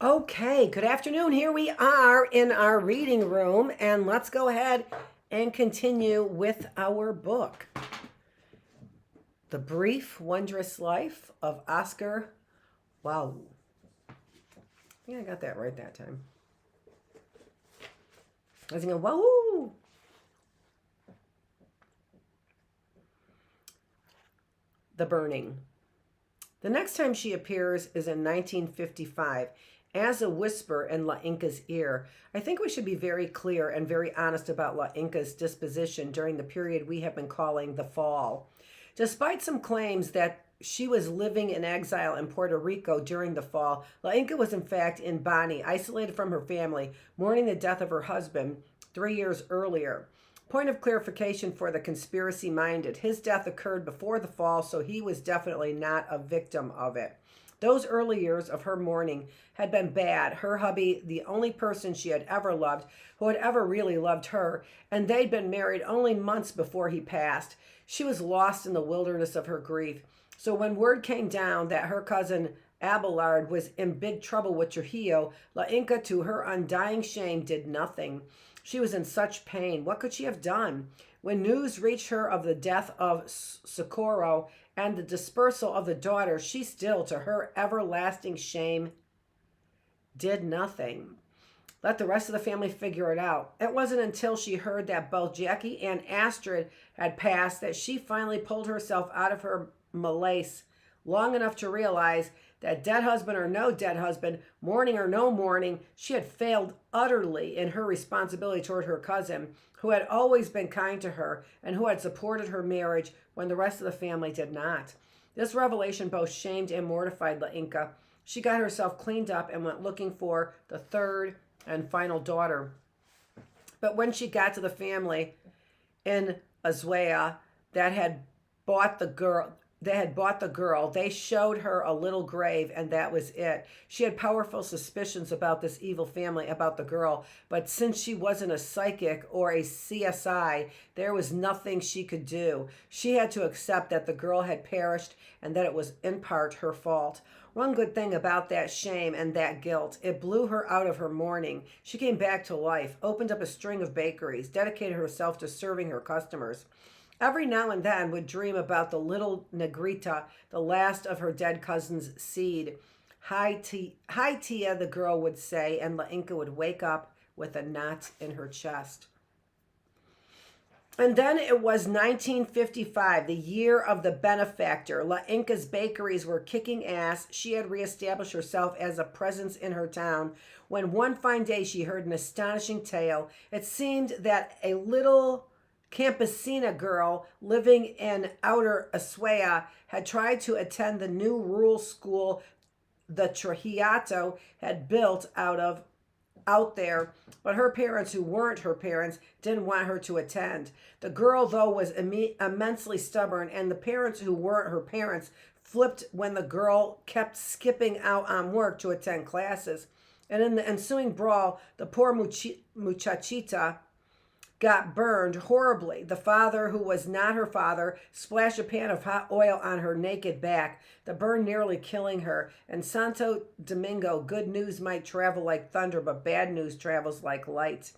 Okay, good afternoon. Here we are in our reading room, and let's go ahead and continue with our book, The Brief, Wondrous Life of Oscar Wilde. I think I got that right that time. I was thinking, whoa! The Burning. The next time she appears is in 1955. As a whisper in La Inca's ear, I think we should be very clear and very honest about La Inca's disposition during the period we have been calling the Fall. Despite some claims that she was living in exile in Puerto Rico during the fall, La Inca was in fact in Bani, isolated from her family, mourning the death of her husband 3 years earlier. Point of clarification for the conspiracy minded. His death occurred before the fall, so he was definitely not a victim of it. Those early years of her mourning had been bad. Her hubby, the only person she had ever loved, who had ever really loved her, and they'd been married only months before he passed. She was lost in the wilderness of her grief. So when word came down that her cousin Abelard was in big trouble with Trujillo, La Inca, to her undying shame, did nothing. She was in such pain. What could she have done? When news reached her of the death of Socorro and the dispersal of the daughter, she still, to her everlasting shame, did nothing. Let the rest of the family figure it out. It wasn't until she heard that both Jackie and Astrid had passed that she finally pulled herself out of her malaise long enough to realize that, dead husband or no dead husband, mourning or no mourning, she had failed utterly in her responsibility toward her cousin, who had always been kind to her and who had supported her marriage when the rest of the family did not. This revelation both shamed and mortified La Inca. She got herself cleaned up and went looking for the third and final daughter. But when she got to the family in Azuea that had bought the girl, they showed her a little grave, and that was it. She had powerful suspicions about this evil family, about the girl, but since she wasn't a psychic or a CSI, there was nothing she could do. She had to accept that the girl had perished and that it was in part her fault. One good thing about that shame and that guilt, it blew her out of her mourning. She came back to life, opened up a string of bakeries, dedicated herself to serving her customers. Every now and then would dream about the little Negrita, the last of her dead cousin's seed. Hi, Tia, the girl would say, and La Inca would wake up with a knot in her chest. And then it was 1955, the year of the benefactor. La Inca's bakeries were kicking ass. She had reestablished herself as a presence in her town when one fine day she heard an astonishing tale. It seemed that a little campesina girl living in outer Azuea had tried to attend the new rural school the Trujillo had built out there, but her parents, who weren't her parents, didn't want her to attend. The girl, though, was immensely stubborn, and the parents, who weren't her parents, flipped when the girl kept skipping out on work to attend classes. And in the ensuing brawl, the poor muchachita got burned horribly. The father, who was not her father, splashed a pan of hot oil on her naked back, the burn nearly killing her. In Santo Domingo, good news might travel like thunder, but bad news travels like light.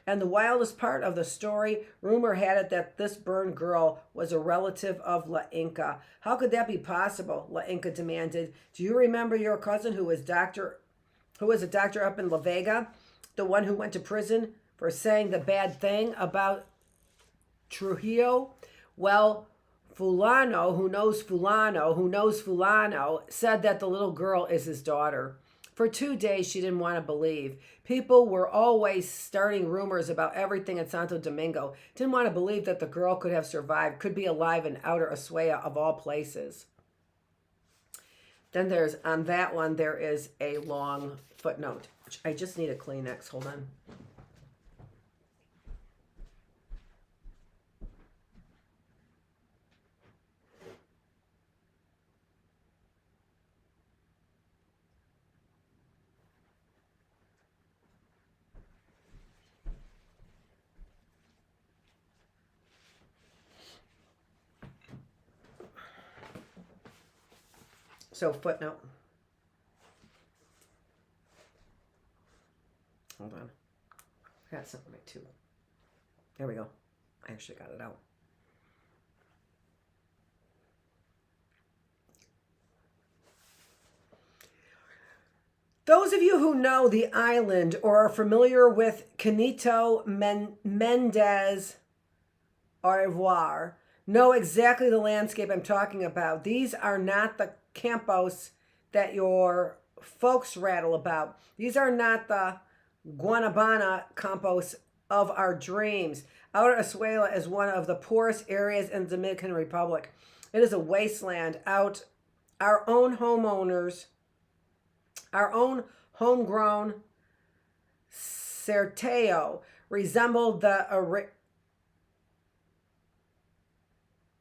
And the wildest part of the story, rumor had it that this burned girl was a relative of La Inca. How could that be possible? La Inca demanded. Do you remember your cousin who was a doctor up in La Vega? The one who went to prison for saying the bad thing about Trujillo? Well, Fulano, who knows Fulano, said that the little girl is his daughter. For 2 days, she didn't want to believe. People were always starting rumors about everything in Santo Domingo. Didn't want to believe that the girl could have survived, could be alive in outer Azuea of all places. Then on that one, there is a long footnote. I just need a Kleenex. Hold on. So footnote. Hold on. I got something too. There we go. I actually got it out. Those of you who know the island or are familiar with Canito Mendez au revoir know exactly the landscape I'm talking about. These are not the campos that your folks rattle about. These are not the Guanabana campos of our dreams. Outer Azuela is one of the poorest areas in the Dominican Republic. It is a wasteland. Out our own homeowners, our own homegrown Certeo resembled the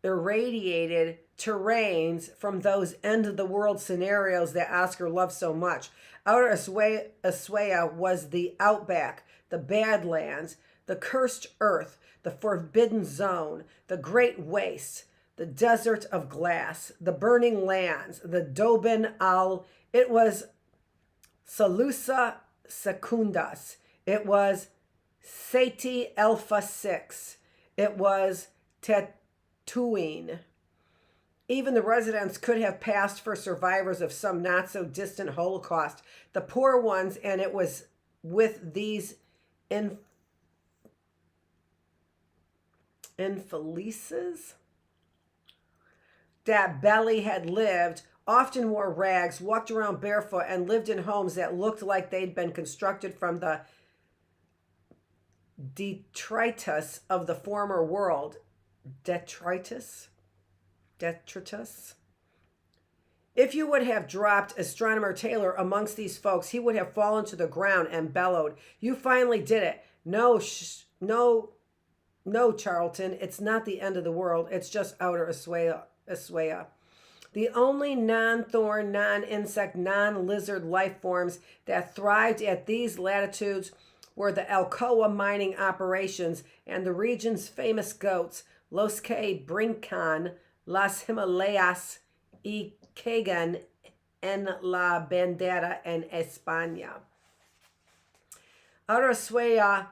irradiated terrains from those end-of-the-world scenarios that Oscar loved so much. Outer Azuela was the outback, the badlands, the cursed earth, the forbidden zone, the great waste, the desert of glass, the burning lands, the Dobin al... It was Salusa Secundas. It was Seti Alpha 6. It was Tatooine. Even the residents could have passed for survivors of some not-so-distant Holocaust. The poor ones, and it was with these infelices that Belly had lived, often wore rags, walked around barefoot, and lived in homes that looked like they'd been constructed from the detritus of the former world. Detritus? If you would have dropped Astronomer Taylor amongst these folks, he would have fallen to the ground and bellowed, "You finally did it. No, Charlton, it's not the end of the world. It's just Outer Azuela. The only non-thorn, non-insect, non-lizard life forms that thrived at these latitudes were the Alcoa mining operations and the region's famous goats, Los que brincan las Himalayas y cagan en la bandera en España." Outer Azuela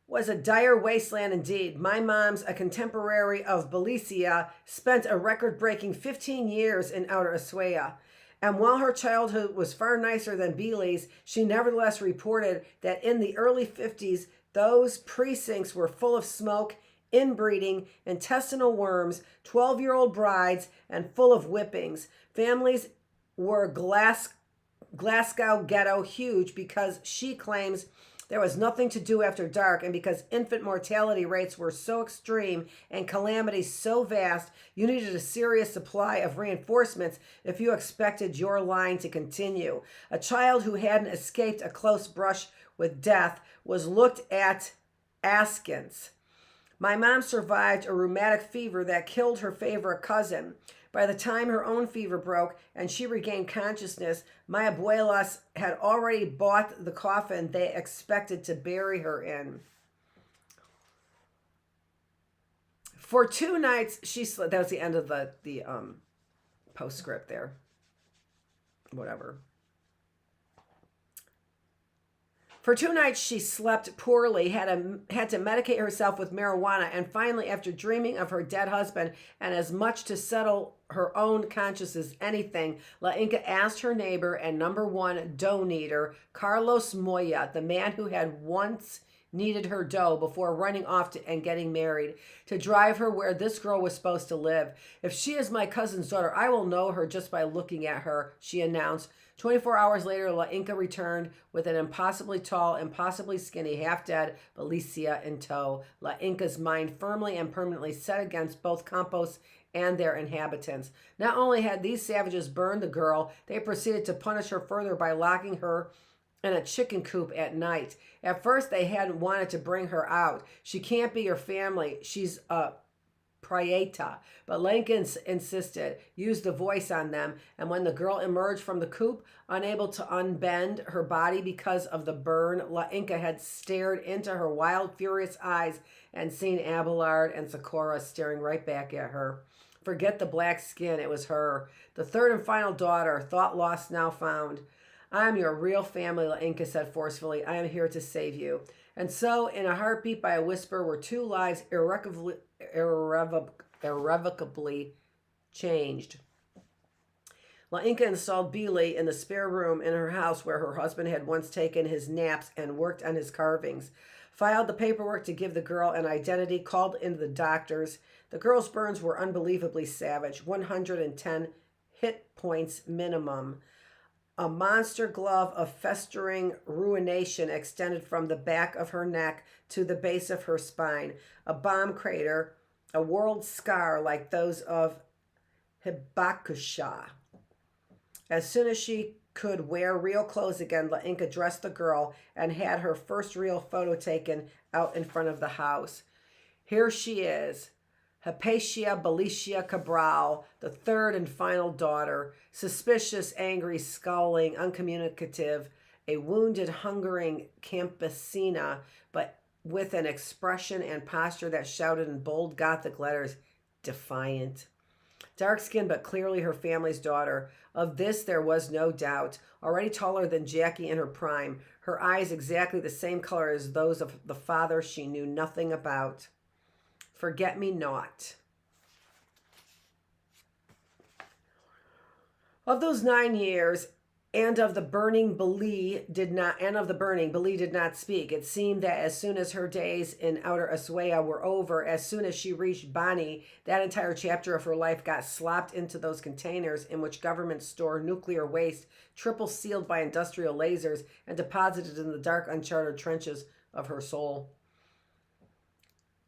was a dire wasteland indeed. My mom's, a contemporary of Belicia, spent a record-breaking 15 years in Outer Azuela. And while her childhood was far nicer than Bealey's, she nevertheless reported that in the early 50s, those precincts were full of smoke, inbreeding, intestinal worms, 12-year-old brides, and full of whippings. Families were Glasgow ghetto huge because she claims there was nothing to do after dark, and because infant mortality rates were so extreme and calamities so vast, you needed a serious supply of reinforcements if you expected your line to continue. A child who hadn't escaped a close brush with death was looked at askance. My mom survived a rheumatic fever that killed her favorite cousin. By the time her own fever broke and she regained consciousness, my abuelas had already bought the coffin they expected to bury her in. For 2 nights, she slept. That was the end of the postscript there. Whatever. For 2 nights, she slept poorly, had to medicate herself with marijuana, and finally, after dreaming of her dead husband and as much to settle her own conscience as anything, La Inca asked her neighbor and #1 dough kneader, Carlos Moya, the man who had once kneaded her dough before running off and getting married, to drive her where this girl was supposed to live. "If she is my cousin's daughter, I will know her just by looking at her," she announced. 24 hours later, La Inca returned with an impossibly tall, impossibly skinny, half-dead Belicia in tow, La Inca's mind firmly and permanently set against both Campos and their inhabitants. Not only had these savages burned the girl, they proceeded to punish her further by locking her in a chicken coop at night. At first, they hadn't wanted to bring her out. "She can't be your family. She's a Prieta." But Lincoln insisted, used the voice on them, and when the girl emerged from the coop, unable to unbend her body because of the burn, La Inca had stared into her wild, furious eyes and seen Abelard and Socorro staring right back at her. Forget the black skin, it was her. The third and final daughter, thought lost, now found. I am your real family, La Inca said forcefully. I am here to save you. And so, in a heartbeat by a whisper, were two lives irrevocably changed. La Inca installed Beely in the spare room in her house where her husband had once taken his naps and worked on his carvings, filed the paperwork to give the girl an identity, called in the doctors. The girl's burns were unbelievably savage, 110 hit points minimum. A monster glove of festering ruination extended from the back of her neck to the base of her spine. A bomb crater, a world scar like those of Hibakusha. As soon as she could wear real clothes again, La Inca dressed the girl and had her first real photo taken out in front of the house. Here she is, Hypatia Belicia Cabral, the third and final daughter, suspicious, angry, scowling, uncommunicative, a wounded, hungering campesina, but with an expression and posture that shouted in bold Gothic letters, defiant. Dark-skinned, but clearly her family's daughter. Of this there was no doubt. Already taller than Jackie in her prime, her eyes exactly the same color as those of the father she knew nothing about. Forget-me-not. Of those 9 years, and of the burning, Beli did not speak. It seemed that as soon as her days in outer Ushuaia were over, as soon as she reached Bani, that entire chapter of her life got slopped into those containers in which governments store nuclear waste, triple sealed by industrial lasers, and deposited in the dark, uncharted trenches of her soul.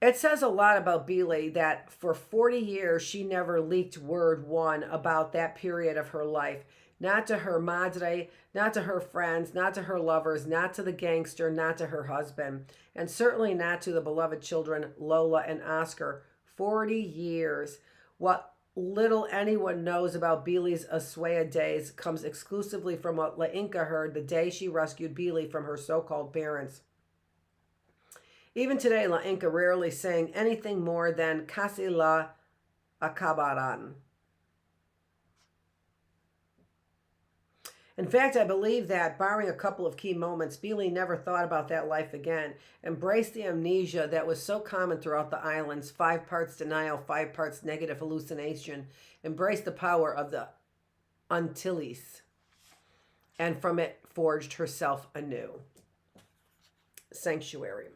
It says a lot about Beely that for 40 years she never leaked word one about that period of her life. Not to her madre, not to her friends, not to her lovers, not to the gangster, not to her husband, and certainly not to the beloved children, Lola and Oscar. 40 years. What little anyone knows about Beely's Ushuaia days comes exclusively from what La Inca heard the day she rescued Beely from her so-called parents. Even today, La Inca rarely sang anything more than Casi la acabaran. In fact, I believe that, barring a couple of key moments, Beely never thought about that life again, embraced the amnesia that was so common throughout the islands, 5 parts denial, 5 parts negative hallucination, embraced the power of the Antilles, and from it forged herself anew. Sanctuary.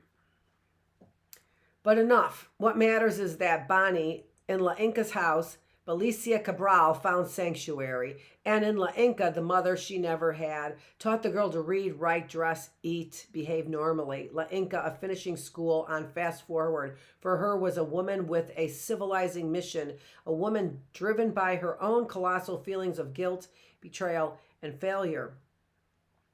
But enough. What matters is that Bani, in La Inca's house, Belicia Cabral found sanctuary, and in La Inca, the mother she never had, taught the girl to read, write, dress, eat, behave normally. La Inca, a finishing school on fast forward, for her was a woman with a civilizing mission, a woman driven by her own colossal feelings of guilt, betrayal, and failure.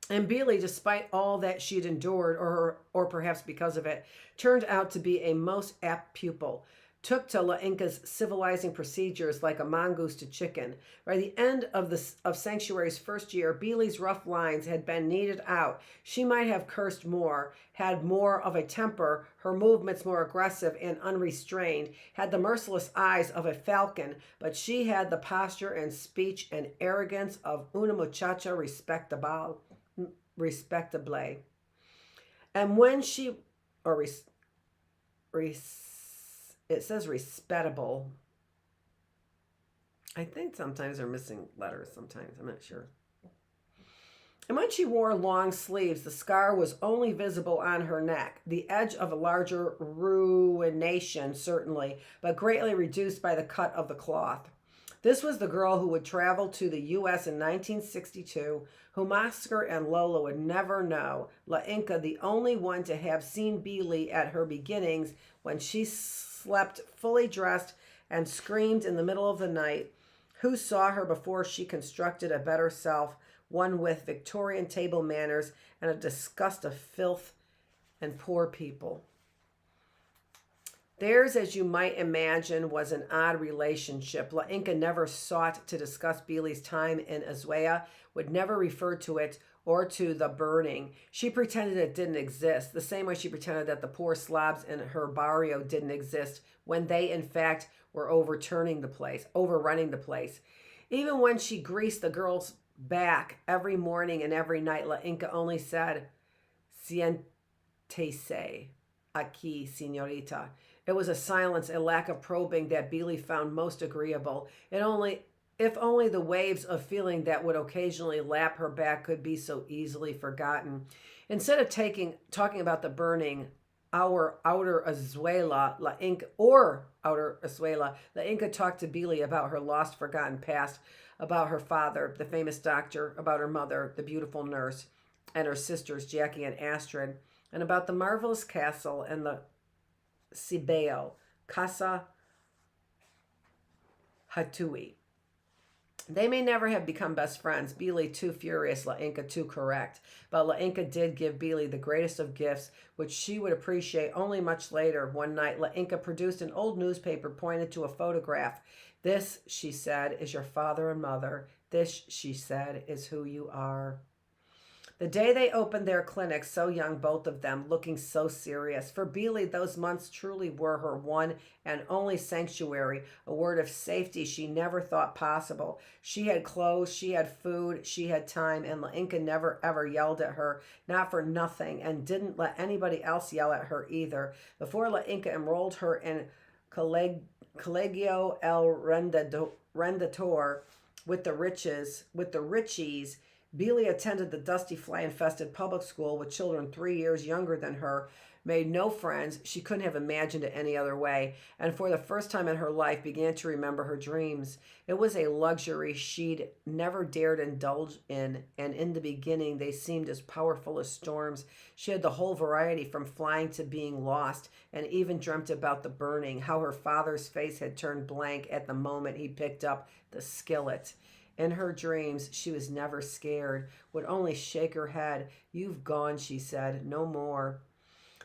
And Beely, despite all that she'd endured, or perhaps because of it, turned out to be a most apt pupil. Took to La Inca's civilizing procedures like a mongoose to chicken. By the end of Sanctuary's first year, Beely's rough lines had been kneaded out. She might have cursed more, had more of a temper, her movements more aggressive and unrestrained, had the merciless eyes of a falcon, but she had the posture and speech and arrogance of una muchacha respectable. And when she, it says respectable. I think sometimes they're missing letters sometimes. I'm not sure. And when she wore long sleeves, the scar was only visible on her neck, the edge of a larger ruination, certainly, but greatly reduced by the cut of the cloth. This was the girl who would travel to the U.S. in 1962, whom Oscar and Lola would never know. La Inca, the only one to have seen Beely at her beginnings when she slept fully dressed and screamed in the middle of the night, who saw her before she constructed a better self, one with Victorian table manners and a disgust of filth and poor people. Theirs, as you might imagine, was an odd relationship. La Inca never sought to discuss Beely's time in Ushuaia, would never refer to it or to the burning. She pretended it didn't exist, the same way she pretended that the poor slobs in her barrio didn't exist, when they, in fact, were overrunning the place. Even when she greased the girl's back every morning and every night, La Inca only said, Siéntese aquí, señorita. It was a silence, a lack of probing that Beely found most agreeable. If only the waves of feeling that would occasionally lap her back could be so easily forgotten. Instead of talking about the burning, our outer Azuela, La Inca talked to Beely about her lost, forgotten past, about her father, the famous doctor, about her mother, the beautiful nurse, and her sisters, Jackie and Astrid, and about the marvelous castle and the Cibao, Casa Hatui. They may never have become best friends, Beely too furious, La Inca too correct. But La Inca did give Beely the greatest of gifts, which she would appreciate only much later. One night, La Inca produced an old newspaper, pointed to a photograph. This, she said, is your father and mother. This, she said, is who you are. The day they opened their clinic, so young, both of them, looking so serious. For Beely, those months truly were her one and only sanctuary, a word of safety she never thought possible. She had clothes, she had food, she had time, and La Inca never ever yelled at her, not for nothing, and didn't let anybody else yell at her either. Before La Inca enrolled her in Colegio El Rendator with the Richies, Beely attended the dusty, fly-infested public school with children 3 years younger than her, made no friends she couldn't have imagined it any other way, and for the first time in her life began to remember her dreams. It was a luxury she'd never dared indulge in, and in the beginning they seemed as powerful as storms. She had the whole variety from flying to being lost, and even dreamt about the burning, how her father's face had turned blank at the moment he picked up the skillet. In her dreams, she was never scared, would only shake her head. You've gone, she said, no more.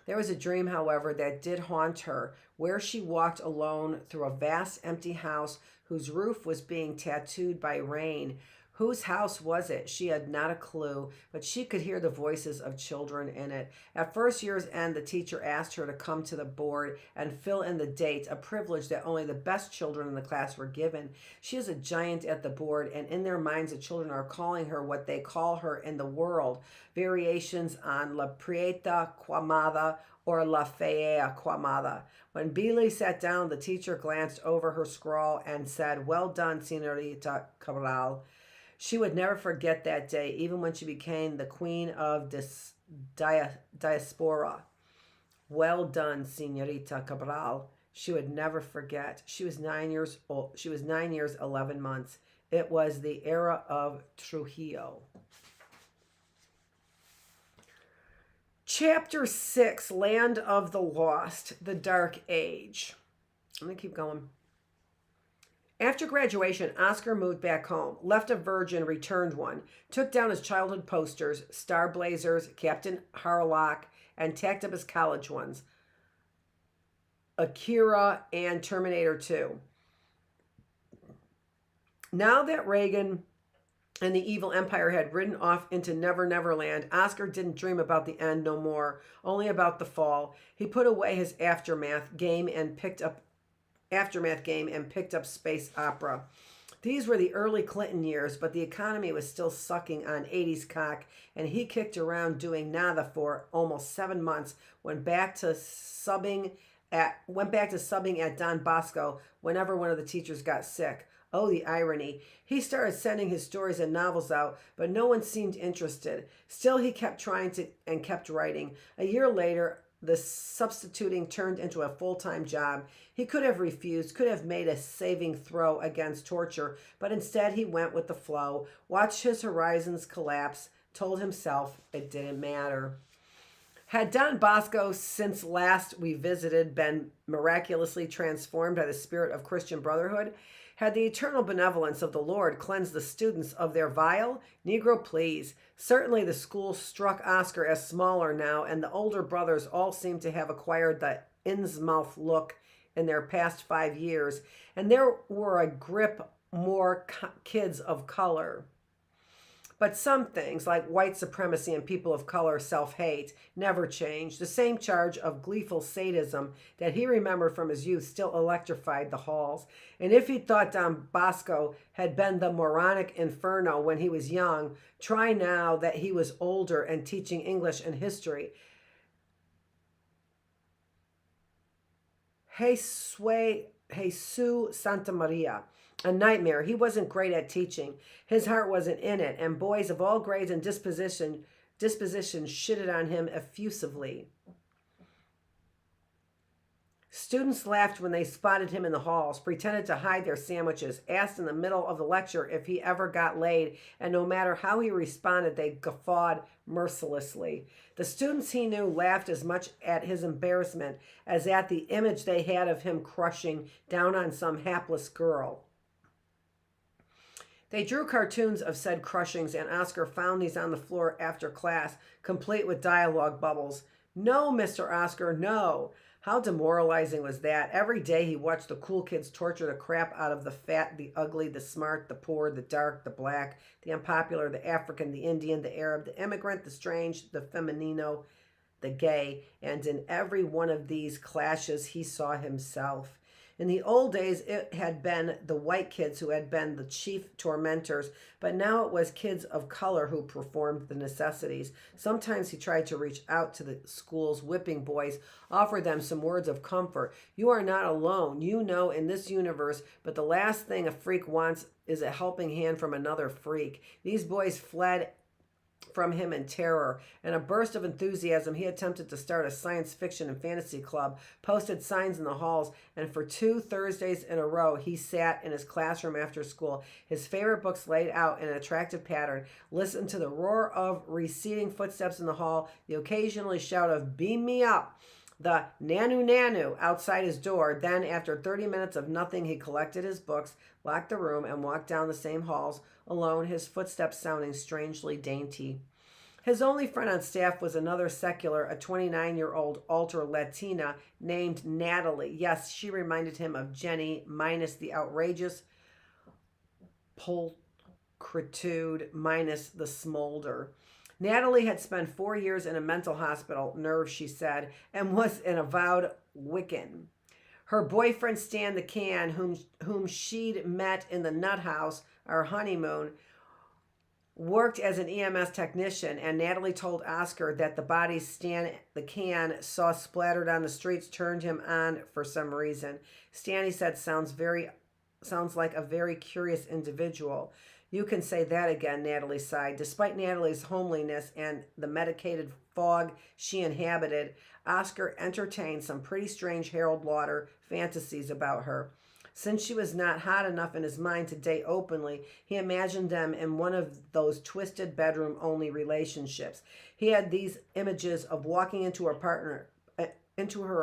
There was a dream, however, that did haunt her, where she walked alone through a vast empty house whose roof was being tattooed by rain. Whose house was it? She had not a clue, but she could hear the voices of children in it. At first year's end, the teacher asked her to come to the board and fill in the dates, a privilege that only the best children in the class were given. She is a giant at the board, and in their minds the children are calling her what they call her in the world, variations on La Prieta Quamada or La Fea Quamada. When Beely sat down, the teacher glanced over her scrawl and said, "Well done, Senorita Cabral." She would never forget that day, even when she became the queen of diaspora. Well done, Senorita Cabral. She would never forget. She was 9 years old. She was 9 years, 11 months. It was the era of Trujillo. Chapter 6, Land of the Lost, the Dark Age. I'm going to keep going. After graduation, Oscar moved back home, left a virgin, returned one, took down his childhood posters, Star Blazers, Captain Harlock, and tacked up his college ones, Akira and Terminator 2. Now that Reagan and the evil empire had ridden off into Never Never Land, Oscar didn't dream about the end no more, only about the fall. He put away his Aftermath game and picked up space opera. These were the early Clinton years, but the economy was still sucking on 80s cock, and he kicked around doing nada for almost 7 months, went back to subbing at Don Bosco whenever one of the teachers got sick. Oh, the irony. He started sending his stories and novels out, but no one seemed interested. Still, he kept trying to and kept writing. A year later, the substituting turned into a full-time job. He could have refused, could have made a saving throw against torture, but instead he went with the flow, watched his horizons collapse, told himself it didn't matter. Had Don Bosco, since last we visited, been miraculously transformed by the spirit of Christian brotherhood? Had the eternal benevolence of the Lord cleansed the students of their vile Negro pleas? Certainly the school struck Oscar as smaller now, and the older brothers all seemed to have acquired the Innsmouth look in their past 5 years, and there were a grip more kids of color. But some things, like white supremacy and people of color self-hate, never changed. The same charge of gleeful sadism that he remembered from his youth still electrified the halls. And if he thought Don Bosco had been the moronic inferno when he was young, try now that he was older and teaching English and history. Jesus Santa Maria. A nightmare. He wasn't great at teaching. His heart wasn't in it, and boys of all grades and dispositions shitted on him effusively. Students laughed when they spotted him in the halls, pretended to hide their sandwiches, asked in the middle of the lecture if he ever got laid, and no matter how he responded, they guffawed mercilessly. The students he knew laughed as much at his embarrassment as at the image they had of him crushing down on some hapless girl. They drew cartoons of said crushings, and Oscar found these on the floor after class, complete with dialogue bubbles. No, Mr. Oscar, no. How demoralizing was that? Every day he watched the cool kids torture the crap out of the fat, the ugly, the smart, the poor, the dark, the black, the unpopular, the African, the Indian, the Arab, the immigrant, the strange, the femenino, the gay. And in every one of these clashes, he saw himself. In the old days, it had been the white kids who had been the chief tormentors, but now it was kids of color who performed the necessities. Sometimes he tried to reach out to the school's whipping boys, offer them some words of comfort. You are not alone, you know, in this universe, but the last thing a freak wants is a helping hand from another freak. These boys fled from him in terror. In a burst of enthusiasm, he attempted to start a science fiction and fantasy club, posted signs in the halls, and for 2 Thursdays in a row, he sat in his classroom after school, his favorite books laid out in an attractive pattern, listened to the roar of receding footsteps in the hall, the occasional shout of "Beam me up," the "Nanu Nanu" outside his door. Then, after 30 minutes of nothing, he collected his books, locked the room, and walked down the same halls, alone, his footsteps sounding strangely dainty. His only friend on staff was another secular, a 29-year-old alter Latina named Natalie. Yes, she reminded him of Jenny, minus the outrageous pulchritude, minus the smolder. Natalie had spent 4 years in a mental hospital, nerves, she said, and was an avowed Wiccan. Her boyfriend, Stan the Can, whom she'd met in the nut house, our honeymoon, worked as an EMS technician, and Natalie told Oscar that the bodies Stan the Can saw splattered on the streets turned him on for some reason. Stan, he said, sounds like a very curious individual. You can say that again, Natalie sighed. Despite Natalie's homeliness and the medicated fog she inhabited, Oscar entertained some pretty strange Harold Lauder fantasies about her. Since she was not hot enough in his mind to date openly, he imagined them in one of those twisted bedroom-only relationships. He had these images of walking into her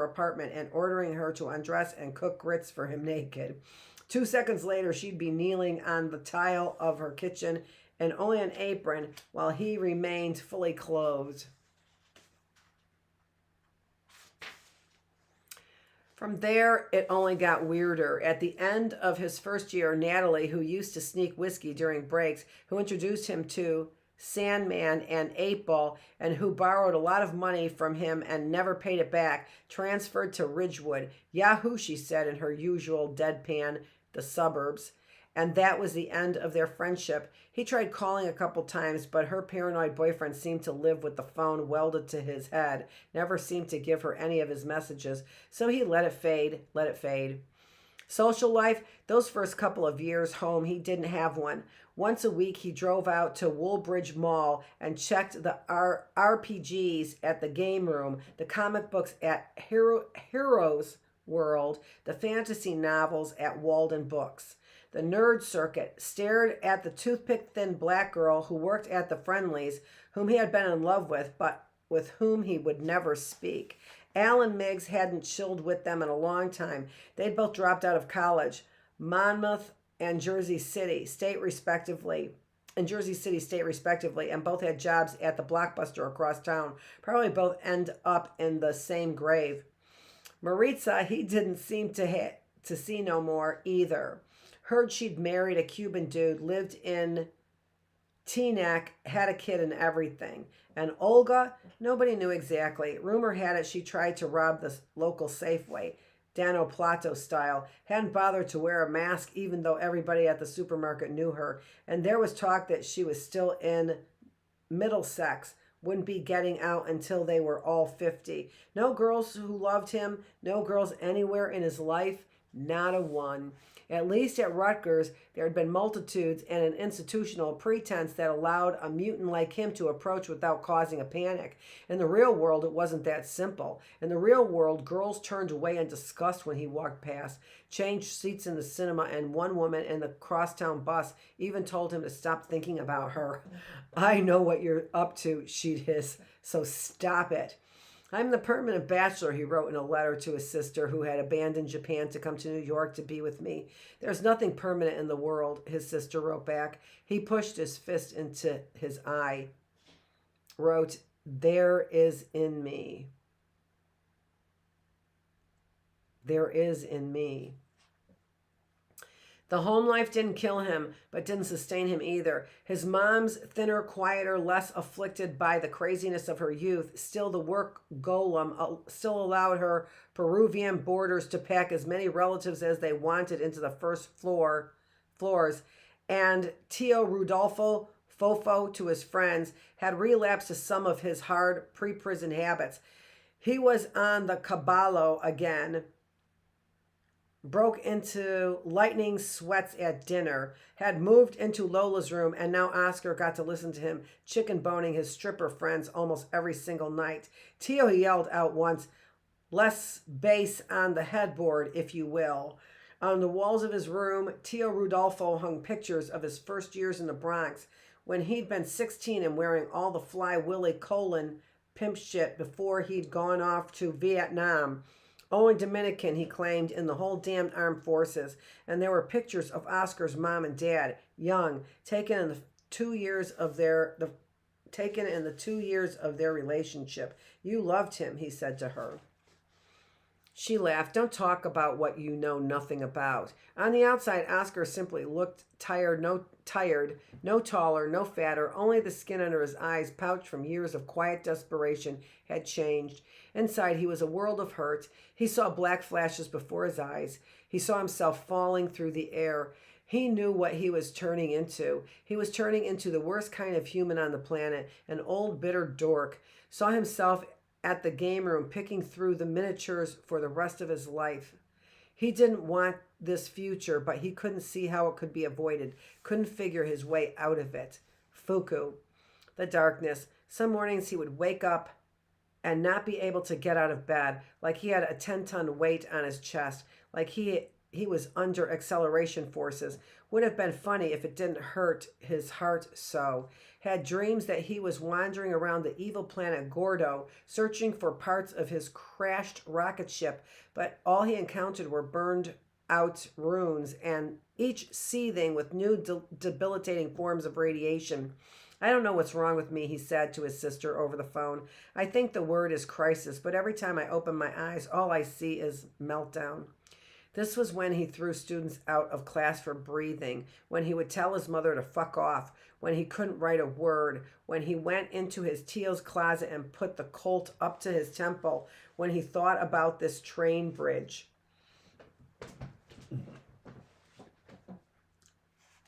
apartment and ordering her to undress and cook grits for him naked. 2 seconds later, she'd be kneeling on the tile of her kitchen and only an apron while he remained fully clothed. From there, it only got weirder. At the end of his first year, Natalie, who used to sneak whiskey during breaks, who introduced him to Sandman and 8-Ball, and who borrowed a lot of money from him and never paid it back, transferred to Ridgewood. Yahoo, she said in her usual deadpan, the suburbs. And that was the end of their friendship. He tried calling a couple times, but her paranoid boyfriend seemed to live with the phone welded to his head, never seemed to give her any of his messages. So he let it fade. Social life, those first couple of years home, he didn't have one. Once a week, he drove out to Woolbridge Mall and checked the RPGs at the game room, the comic books at Heroes World, the fantasy novels at Walden Books. The nerd circuit, stared at the toothpick-thin black girl who worked at the Friendlies, whom he had been in love with, but with whom he would never speak. Al and Miggs hadn't chilled with them in a long time. They'd both dropped out of college, Monmouth and Jersey City State respectively, and both had jobs at the Blockbuster across town. Probably both end up in the same grave. Maritza, he didn't seem to see no more either. Heard she'd married a Cuban dude, lived in Teaneck had a kid and everything. And Olga, nobody knew exactly. Rumor had it she tried to rob the local Safeway, Dano Plato style, hadn't bothered to wear a mask even though everybody at the supermarket knew her. And there was talk that she was still in Middlesex, wouldn't be getting out until they were all 50. No girls who loved him, no girls anywhere in his life, not a one. At least at Rutgers, there had been multitudes and an institutional pretense that allowed a mutant like him to approach without causing a panic. In the real world, it wasn't that simple. In the real world, girls turned away in disgust when he walked past, changed seats in the cinema, and one woman in the crosstown bus even told him to stop thinking about her. I know what you're up to, she'd hiss, so stop it. I'm the permanent bachelor, he wrote in a letter to his sister who had abandoned Japan to come to New York to be with me. There's nothing permanent in the world, his sister wrote back. He pushed his fist into his eye, wrote, there is in me. There is in me. The home life didn't kill him, but didn't sustain him either. His mom's thinner, quieter, less afflicted by the craziness of her youth, still the work golem, still allowed her Peruvian boarders to pack as many relatives as they wanted into the first floors. And Tio Rudolfo, Fofo to his friends, had relapsed to some of his hard pre-prison habits. He was on the caballo again, broke into lightning sweats at dinner, had moved into Lola's room, and now Oscar got to listen to him chicken boning his stripper friends almost every single night. Tio yelled out once, less bass on the headboard, if you will. On the walls of his room, Tio Rudolfo hung pictures of his first years in the Bronx, when he'd been 16 and wearing all the Fly Willie Colon pimp shit before he'd gone off to Vietnam. Only Dominican, he claimed, in the whole damned armed forces. And there were pictures of Oscar's mom and dad, young, taken in the 2 years of their relationship. You loved him, he said to her. She laughed. Don't talk about what you know nothing about. On the outside, Oscar simply looked tired, no taller, no fatter. Only the skin under his eyes, pouched from years of quiet desperation, had changed. Inside, he was a world of hurt. He saw black flashes before his eyes. He saw himself falling through the air. He knew what he was turning into. He was turning into the worst kind of human on the planet, an old, bitter dork. Saw himself at the game room picking through the miniatures for the rest of his life. He didn't want this future, but he couldn't see how it could be avoided, couldn't figure his way out of it. Fuku. The darkness. Some mornings he would wake up and not be able to get out of bed, like he had a 10-ton weight on his chest, like he was under acceleration forces. Would have been funny if it didn't hurt his heart so. Had dreams that he was wandering around the evil planet Gordo, searching for parts of his crashed rocket ship, but all he encountered were burned out ruins, and each seething with new debilitating forms of radiation. I don't know what's wrong with me, he said to his sister over the phone. I think the word is crisis, but every time I open my eyes, all I see is meltdown. This was when he threw students out of class for breathing, when he would tell his mother to fuck off, when he couldn't write a word, when he went into his Tio's closet and put the Colt up to his temple, when he thought about this train bridge.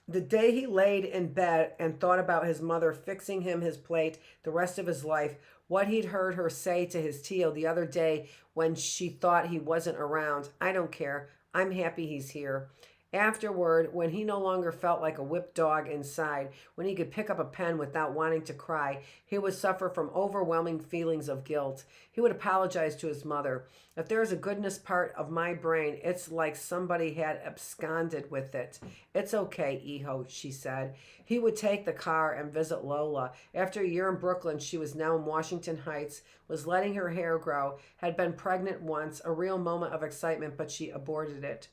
The day he laid in bed and thought about his mother fixing him his plate the rest of his life, what he'd heard her say to his Tio the other day when she thought he wasn't around. I don't care. I'm happy he's here. Afterward, when he no longer felt like a whipped dog inside, when he could pick up a pen without wanting to cry, he would suffer from overwhelming feelings of guilt. He would apologize to his mother. If there's a goodness part of my brain, it's like somebody had absconded with it. It's okay, Iho, she said. He would take the car and visit Lola. After a year in Brooklyn, she was now in Washington Heights, was letting her hair grow, had been pregnant once, a real moment of excitement, but she aborted it.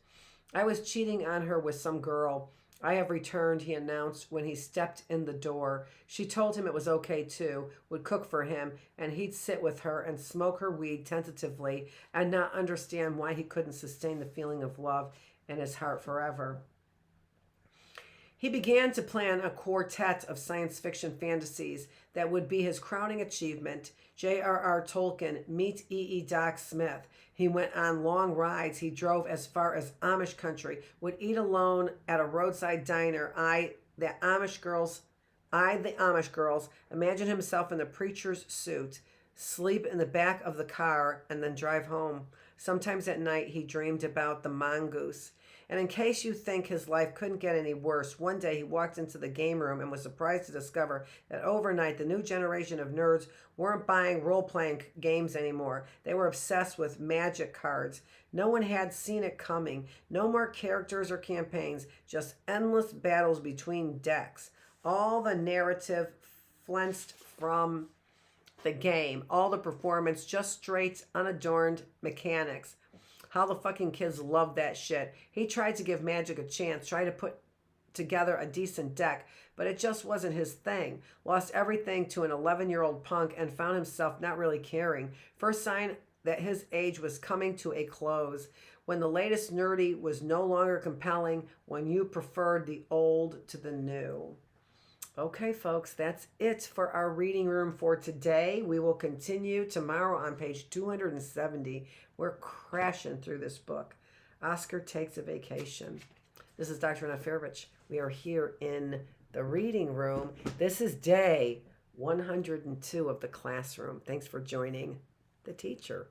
I was cheating on her with some girl. I have returned, he announced when he stepped in the door. She told him it was okay too, would cook for him, and he'd sit with her and smoke her weed tentatively and not understand why he couldn't sustain the feeling of love in his heart forever. He began to plan a quartet of science fiction fantasies that would be his crowning achievement. J.R.R. Tolkien, meet E.E. Doc Smith. He went on long rides. He drove as far as Amish country, would eat alone at a roadside diner. The Amish girls, imagine himself in the preacher's suit, sleep in the back of the car, and then drive home. Sometimes at night he dreamed about the mongoose. And in case you think his life couldn't get any worse, one day he walked into the game room and was surprised to discover that overnight the new generation of nerds weren't buying role-playing games anymore. They were obsessed with magic cards. No one had seen it coming. No more characters or campaigns, just endless battles between decks. All the narrative flensed from the game, all the performance, just straight, unadorned mechanics. How the fucking kids love that shit. He tried to give Magic a chance, tried to put together a decent deck, but it just wasn't his thing. Lost everything to an 11-year-old punk and found himself not really caring. First sign that his age was coming to a close. When the latest nerdy was no longer compelling, when you preferred the old to the new. Okay, folks, that's it for our reading room for today. We will continue tomorrow on page 270. We're crashing through this book. Oscar Takes a Vacation. This is Dr. Annette Feravich. We are here in the reading room. This is day 102 of the classroom. Thanks for joining the teacher.